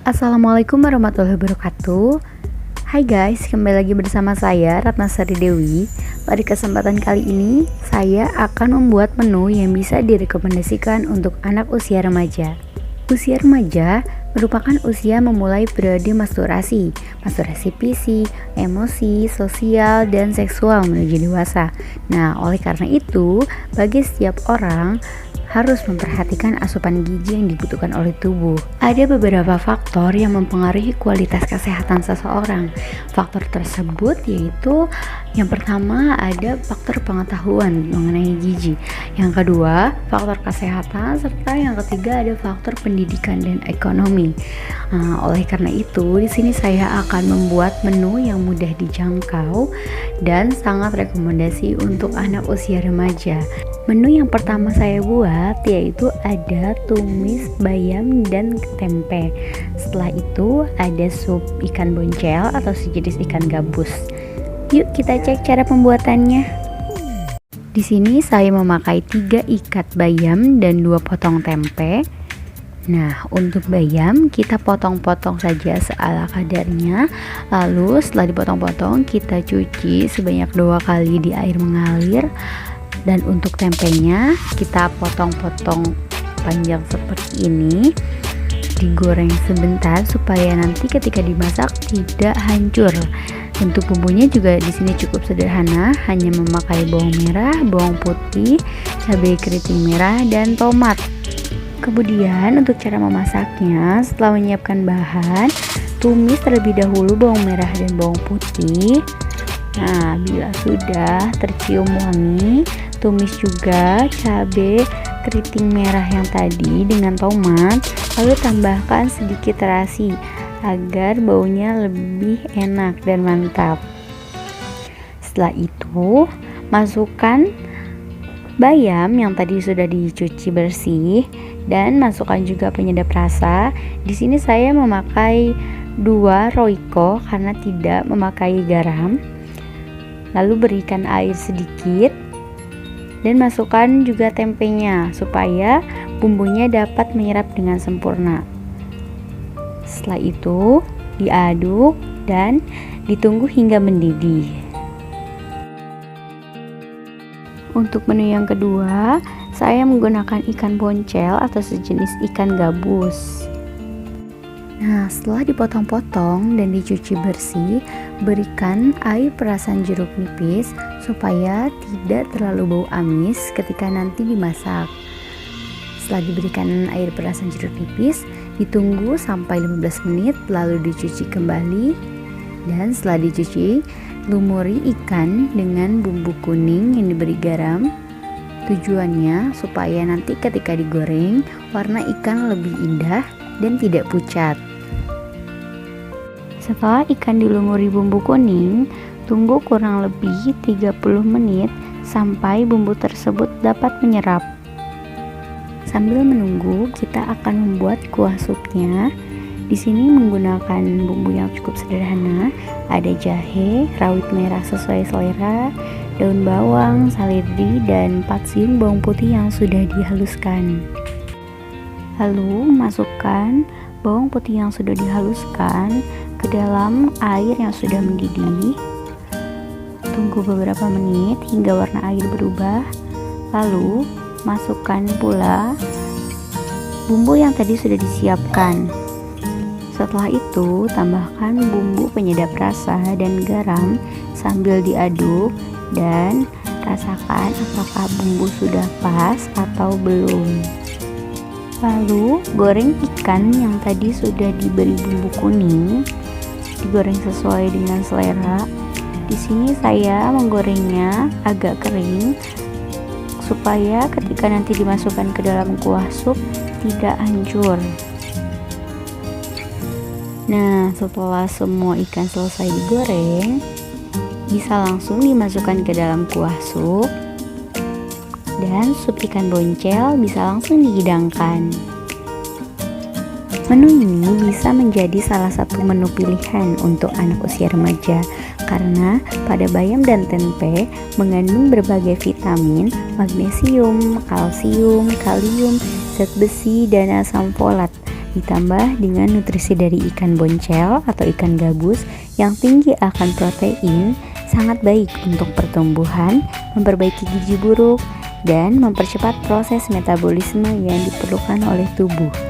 Assalamualaikum warahmatullahi wabarakatuh. Hai guys, kembali lagi bersama saya Ratnasari Dewi. Pada kesempatan kali ini saya akan membuat menu yang bisa direkomendasikan untuk anak usia remaja. Usia remaja merupakan usia memulai periode masturasi fisik, emosi, sosial, dan seksual menuju dewasa. Nah, oleh karena itu, bagi setiap orang harus memperhatikan asupan gizi yang dibutuhkan oleh tubuh. Ada beberapa faktor yang mempengaruhi kualitas kesehatan seseorang. Faktor tersebut yaitu yang pertama ada faktor pengetahuan mengenai gizi, yang kedua faktor kesehatan, serta yang ketiga ada faktor pendidikan dan ekonomi. Oleh karena itu, di sini saya akan membuat menu yang mudah dijangkau dan sangat rekomendasi untuk anak usia remaja. Menu yang pertama saya buat yaitu ada tumis bayam dan tempe. Setelah itu ada sup ikan boncel atau sejenis ikan gabus. Yuk kita cek cara pembuatannya. Di sini saya memakai 3 ikat bayam dan 2 potong tempe. Nah, untuk bayam kita potong-potong saja seala kadarnya. Lalu setelah dipotong-potong kita cuci sebanyak 2 kali di air mengalir. Dan untuk tempenya kita potong-potong panjang seperti ini, digoreng sebentar supaya nanti ketika dimasak tidak hancur. Untuk bumbunya juga di sini cukup sederhana, hanya memakai bawang merah, bawang putih, cabai keriting merah, dan tomat. Kemudian untuk cara memasaknya, setelah menyiapkan bahan, tumis terlebih dahulu bawang merah dan bawang putih. Nah, bila sudah tercium wangi, tumis juga cabai keriting merah yang tadi dengan tomat, lalu tambahkan sedikit terasi agar baunya lebih enak dan mantap. Setelah itu, masukkan bayam yang tadi sudah dicuci bersih dan masukkan juga penyedap rasa. Di sini saya memakai 2 Royco karena tidak memakai garam. Lalu berikan air sedikit dan masukkan juga tempenya supaya bumbunya dapat menyerap dengan sempurna. Setelah itu diaduk dan ditunggu hingga mendidih. Untuk menu yang kedua, saya menggunakan ikan boncel atau sejenis ikan gabus. Nah, setelah dipotong-potong dan dicuci bersih, berikan air perasan jeruk nipis supaya tidak terlalu bau amis ketika nanti dimasak. Setelah diberikan air perasan jeruk nipis, ditunggu sampai 15 menit lalu dicuci kembali. Dan setelah dicuci, lumuri ikan dengan bumbu kuning yang diberi garam. Tujuannya supaya nanti ketika digoreng, warna ikan lebih indah dan tidak pucat. Setelah ikan dilumuri bumbu kuning, tunggu kurang lebih 30 menit sampai bumbu tersebut dapat menyerap. Sambil menunggu, kita akan membuat kuah supnya. Di sini menggunakan bumbu yang cukup sederhana, ada jahe, rawit merah sesuai selera, daun bawang, seledri, dan 4 siung bawang putih yang sudah dihaluskan. Lalu masukkan bawang putih yang sudah dihaluskan ke dalam air yang sudah mendidih. Tunggu beberapa menit hingga warna air berubah. Lalu masukkan pula bumbu yang tadi sudah disiapkan. Setelah itu tambahkan bumbu penyedap rasa dan garam sambil diaduk dan rasakan apakah bumbu sudah pas atau belum. Lalu goreng ikan yang tadi sudah diberi bumbu kuning, digoreng sesuai dengan selera. Di sini saya menggorengnya agak kering supaya ketika nanti dimasukkan ke dalam kuah sup tidak hancur. Nah, setelah semua ikan selesai digoreng, bisa langsung dimasukkan ke dalam kuah sup. Dan sup ikan boncel bisa langsung dihidangkan. Menu ini bisa menjadi salah satu menu pilihan untuk anak usia remaja karena pada bayam dan tempe mengandung berbagai vitamin, magnesium, kalsium, kalium, zat besi, dan asam folat. ditambah dengan nutrisi dari ikan boncel atau ikan gabus yang tinggi akan protein, sangat baik untuk pertumbuhan, memperbaiki gizi buruk, dan mempercepat proses metabolisme yang diperlukan oleh tubuh.